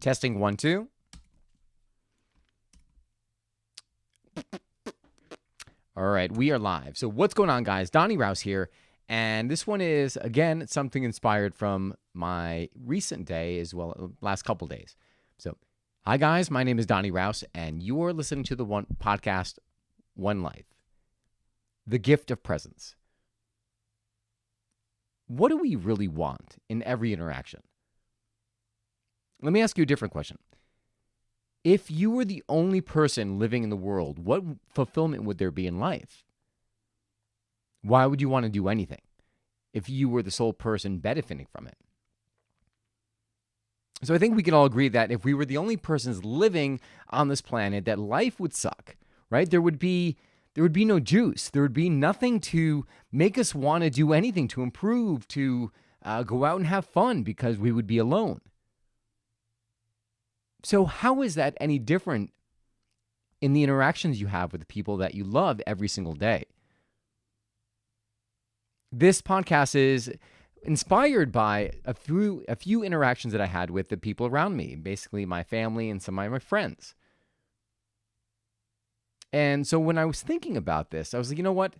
Testing 1, 2. All right, we are live. So what's going on, guys? Donnie Rouse here. And this one is, again, something inspired from my recent day as well, last couple days. So, hi, guys. My name is Donnie Rouse, and you're listening to the one podcast, One Life, the gift of presence. What do we really want in every interaction? Let me ask you a different question. If you were the only person living in the world, what fulfillment would there be in life? Why would you want to do anything if you were the sole person benefiting from it? So I think we can all agree that if we were the only persons living on this planet, that life would suck, right? There would be no juice. There would be nothing to make us want to do anything, to improve, to go out and have fun, because we would be alone. So how is that any different in the interactions you have with the people that you love every single day? This podcast is inspired by a few interactions that I had with the people around me, basically my family and some of my friends. And so when I was thinking about this, I was like, you know what?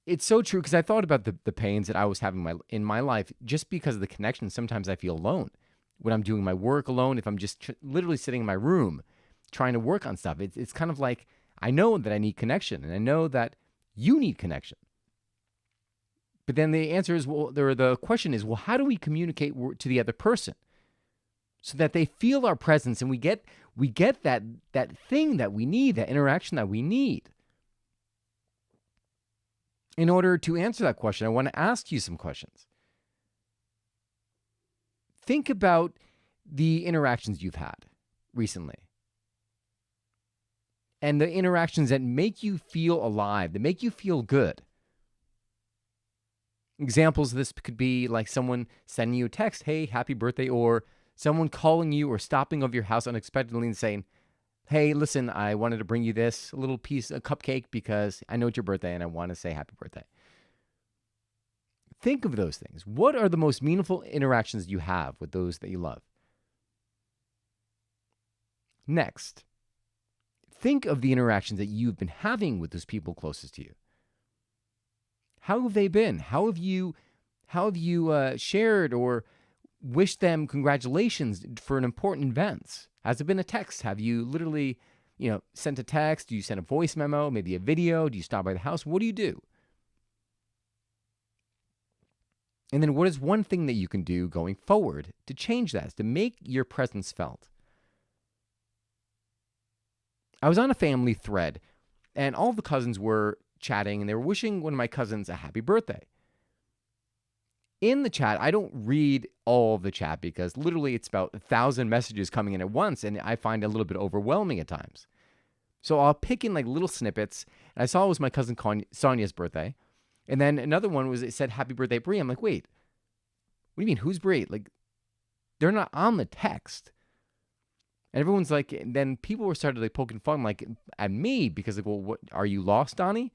It's so true, because I thought about the pains that I was having in my life just because of the connection. Sometimes I feel alone when I'm doing my work alone, if I'm just literally sitting in my room trying to work on stuff. It's kind of like, I know that I need connection, and I know that you need connection. But then the answer is, the question is, how do we communicate to the other person so that they feel our presence and we get that thing that we need, that interaction that we need? In order to answer that question, I want to ask you some questions. Think about the interactions you've had recently and the interactions that make you feel alive, that make you feel good. Examples of this could be like someone sending you a text, hey, happy birthday, or someone calling you or stopping over your house unexpectedly and saying, hey, listen, I wanted to bring you this little piece of cupcake because I know it's your birthday and I want to say happy birthday. Think of those things. What are the most meaningful interactions you have with those that you love? Next, think of the interactions that you've been having with those people closest to you. How have they been? How have you shared or wished them congratulations for an important event? Has it been a text? Have you literally, sent a text? Do you send a voice memo? Maybe a video? Do you stop by the house? What do you do? And then what is one thing that you can do going forward to change that, to make your presence felt? I was on a family thread, and all the cousins were chatting, and they were wishing one of my cousins a happy birthday. In the chat, I don't read all of the chat because literally it's about 1,000 messages coming in at once, and I find it a little bit overwhelming at times. So I'll pick in like little snippets, and I saw it was my cousin Sonia's birthday. And then another one it said, happy birthday, Brie. I'm like, wait, what do you mean? Who's Brie? Like, they're not on the text. And everyone's like, and then people were started like poking fun like at me because like, well, what, are you lost, Donnie?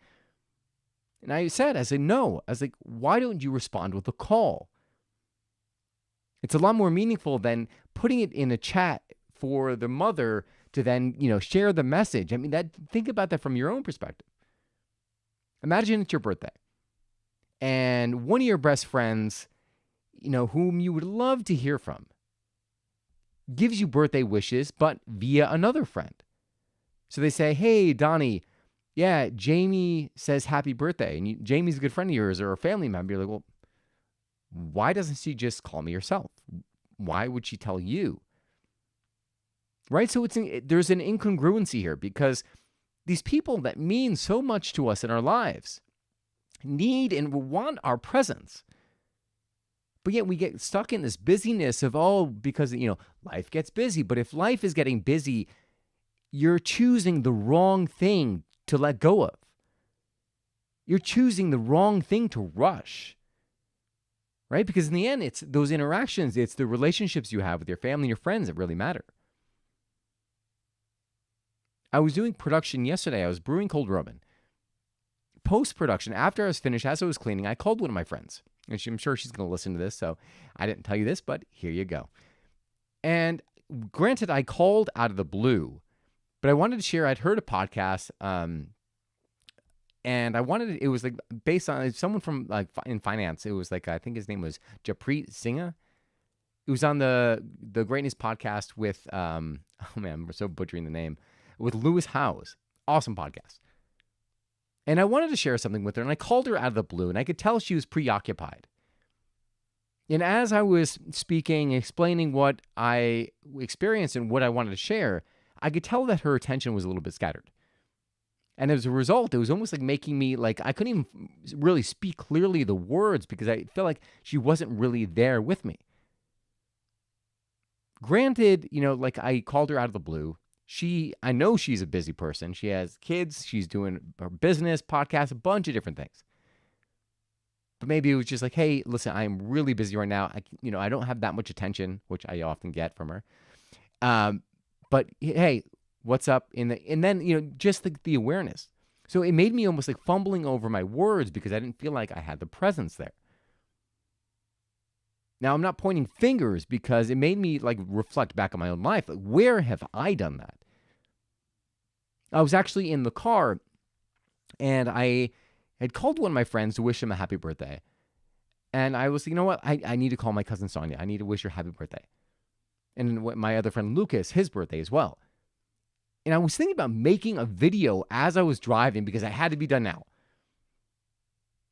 And I said, no. I was like, why don't you respond with a call? It's a lot more meaningful than putting it in a chat for the mother to then, share the message. I mean, think about that from your own perspective. Imagine it's your birthday. And one of your best friends, whom you would love to hear from, gives you birthday wishes, but via another friend. So they say, hey, Donnie, yeah, Jamie says happy birthday. And Jamie's a good friend of yours or a family member. You're like, well, why doesn't she just call me herself? Why would she tell you? Right? So there's an incongruency here because these people that mean so much to us in our lives need and want our presence. But yet we get stuck in this busyness of, because, life gets busy. But if life is getting busy, you're choosing the wrong thing to let go of. You're choosing the wrong thing to rush. Right? Because in the end, it's those interactions, it's the relationships you have with your family and your friends that really matter. I was doing production yesterday. I was brewing cold Roman. Post-production, after I was finished, as I was cleaning, I called one of my friends. And I'm sure she's going to listen to this, so I didn't tell you this, but here you go. And granted, I called out of the blue, but I wanted to share. I'd heard a podcast, and I wanted it was like based on someone from like in finance. It was like I think his name was Japreet Singha. It was on the Greatness podcast with oh man, we're so butchering the name, with Lewis Howes. Awesome podcast. And I wanted to share something with her, and I called her out of the blue, and I could tell she was preoccupied. And as I was speaking, explaining what I experienced and what I wanted to share, I could tell that her attention was a little bit scattered. And as a result, it was almost like making me like I couldn't even really speak clearly the words because I felt like she wasn't really there with me. Granted, like I called her out of the blue. I know she's a busy person. She has kids. She's doing her business, podcast, a bunch of different things. But maybe it was just like, hey, listen, I'm really busy right now. I don't have that much attention, which I often get from her. But hey, what's up? And then, just the awareness. So it made me almost like fumbling over my words because I didn't feel like I had the presence there. Now, I'm not pointing fingers because it made me like reflect back on my own life. Like, where have I done that? I was actually in the car and I had called one of my friends to wish him a happy birthday. And I was, you know what? I need to call my cousin Sonia. I need to wish her happy birthday. And my other friend Lucas, his birthday as well. And I was thinking about making a video as I was driving because I had to be done now.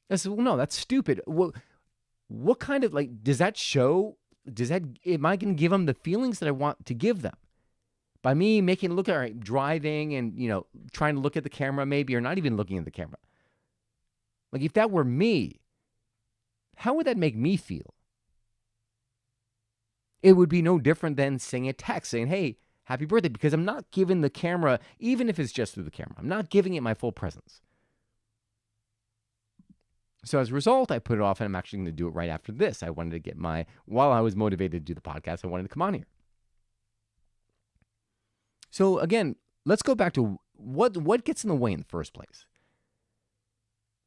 I said, well, no, that's stupid. What kind of does that show? Am I going to give them the feelings that I want to give them? By me making it look all right, driving and, trying to look at the camera maybe, or not even looking at the camera. Like if that were me, how would that make me feel? It would be no different than saying a text saying, hey, happy birthday, because I'm not giving the camera, even if it's just through the camera, I'm not giving it my full presence. So as a result, I put it off and I'm actually going to do it right after this. I wanted to get while I was motivated to do the podcast, I wanted to come on here. So again, let's go back to what gets in the way in the first place.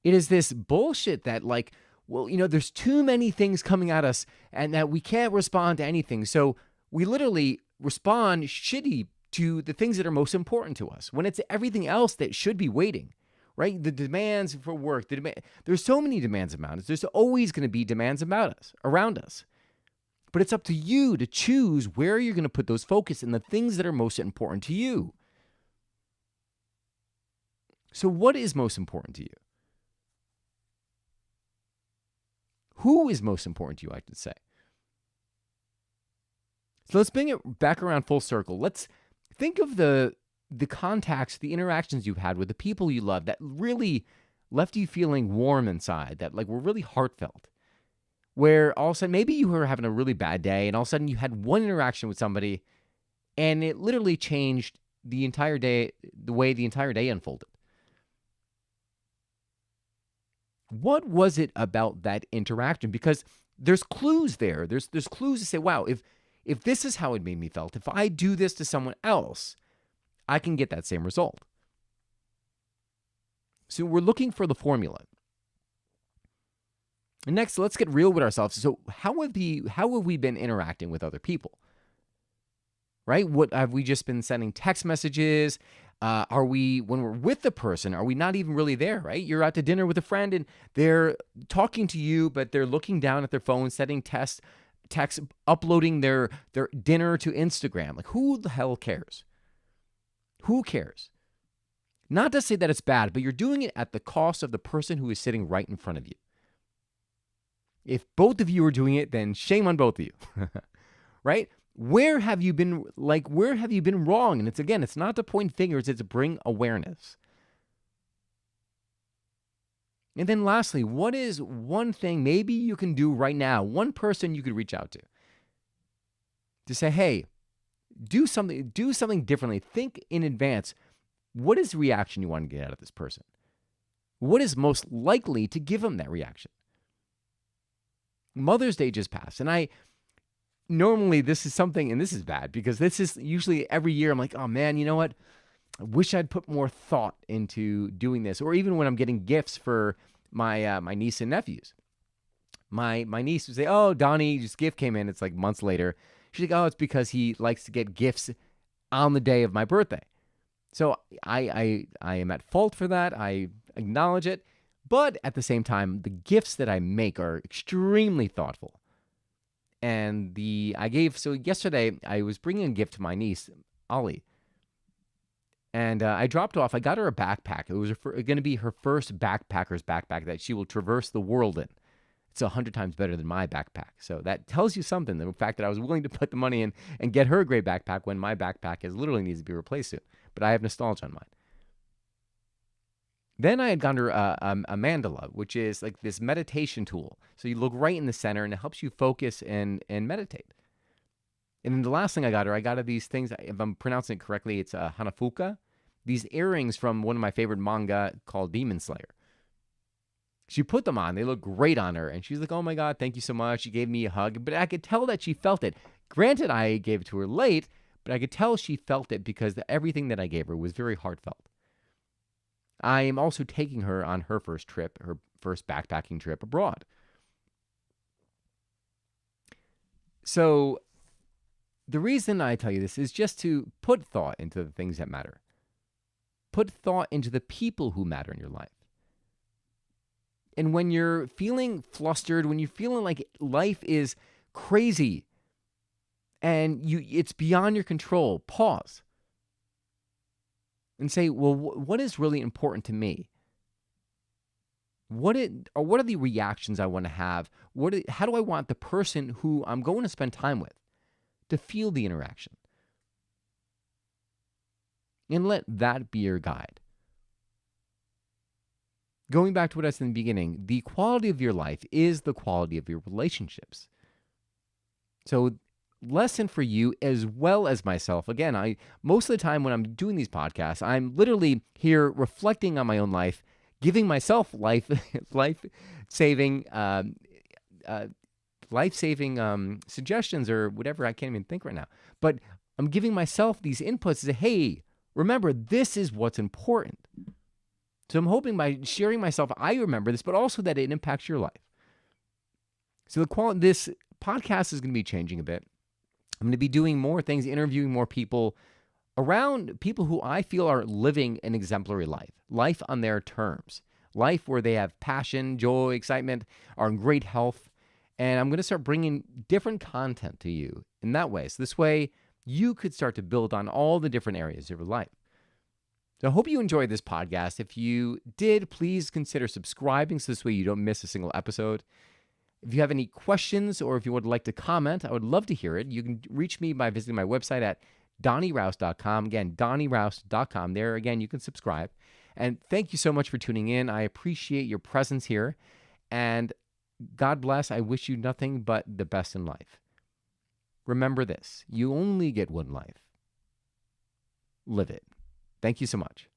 It is this bullshit that there's too many things coming at us and that we can't respond to anything. So we literally respond shitty to the things that are most important to us when it's everything else that should be waiting, right? The demands for work, there's so many demands about us. There's always going to be demands around us. But it's up to you to choose where you're going to put those focus and the things that are most important to you. So what is most important to you? Who is most important to you, I should say? So let's bring it back around full circle. Let's think of the contacts, the interactions you've had with the people you love that really left you feeling warm inside, that were really heartfelt. Where all of a sudden, maybe you were having a really bad day and all of a sudden you had one interaction with somebody and it literally changed the entire day, the way the entire day unfolded. What was it about that interaction? Because there's clues there. There's clues to say, wow, if this is how it made me felt, if I do this to someone else, I can get that same result. So we're looking for the formula. And next, let's get real with ourselves. So how have we been interacting with other people? Right? What have we just been sending text messages? Are we, when we're with the person, are we not even really there, right? You're out to dinner with a friend and they're talking to you, but they're looking down at their phone, sending texts, uploading their dinner to Instagram. Like, who the hell cares? Who cares? Not to say that it's bad, but you're doing it at the cost of the person who is sitting right in front of you. If both of you are doing it, then shame on both of you, right? Where have you been wrong? And it's not to point fingers, it's to bring awareness. And then lastly, what is one thing maybe you can do right now, one person you could reach out to say, hey, do something differently. Think in advance. What is the reaction you want to get out of this person? What is most likely to give them that reaction? Mother's Day just passed, and normally this is something, and this is bad because this is usually every year I'm like, oh man, you know what? I wish I'd put more thought into doing this. Or even when I'm getting gifts for my niece and nephews. My niece would say, oh, Donnie, this gift came in. It's like months later. She's like, oh, it's because he likes to get gifts on the day of my birthday. So I am at fault for that. I acknowledge it. But at the same time, the gifts that I make are extremely thoughtful. And so yesterday I was bringing a gift to my niece, Ollie. And I dropped off, I got her a backpack. It was going to be her first backpacker's backpack that she will traverse the world in. It's 100 times better than my backpack. So that tells you something, the fact that I was willing to put the money in and get her a great backpack when my backpack literally needs to be replaced soon. But I have nostalgia on mine. Then I had gotten her a mandala, which is like this meditation tool. So you look right in the center and it helps you focus and meditate. And then the last thing I got her these things, if I'm pronouncing it correctly, it's a Hanafuka. These earrings from one of my favorite manga called Demon Slayer. She put them on. They look great on her. And she's like, oh my God, thank you so much. She gave me a hug. But I could tell that she felt it. Granted, I gave it to her late, but I could tell she felt it because everything that I gave her was very heartfelt. I am also taking her on her first backpacking trip abroad. So the reason I tell you this is just to put thought into the things that matter. Put thought into the people who matter in your life. And when you're feeling flustered, when you're feeling like life is crazy and it's beyond your control, pause and say, well, what is really important to me? What are the reactions I want to have? How do I want the person who I'm going to spend time with to feel the interaction? And let that be your guide. Going back to what I said in the beginning, the quality of your life is the quality of your relationships. So, lesson for you as well as myself. Again, most of the time when I'm doing these podcasts, I'm literally here reflecting on my own life, giving myself life-saving suggestions or whatever. I can't even think right now. But I'm giving myself these inputs to say, hey, remember, this is what's important. So I'm hoping by sharing myself, I remember this, but also that it impacts your life. So this podcast is going to be changing a bit. I'm going to be doing more things, interviewing more people around people who I feel are living an exemplary life on their terms, life where they have passion, joy, excitement, are in great health. And I'm going to start bringing different content to you in that way. So this way, you could start to build on all the different areas of your life. So I hope you enjoyed this podcast. If you did, please consider subscribing so this way you don't miss a single episode. If you have any questions or if you would like to comment, I would love to hear it. You can reach me by visiting my website at DonnieRouse.com. Again, DonnieRouse.com. There, again, you can subscribe. And thank you so much for tuning in. I appreciate your presence here. And God bless. I wish you nothing but the best in life. Remember this, you only get one life. Live it. Thank you so much.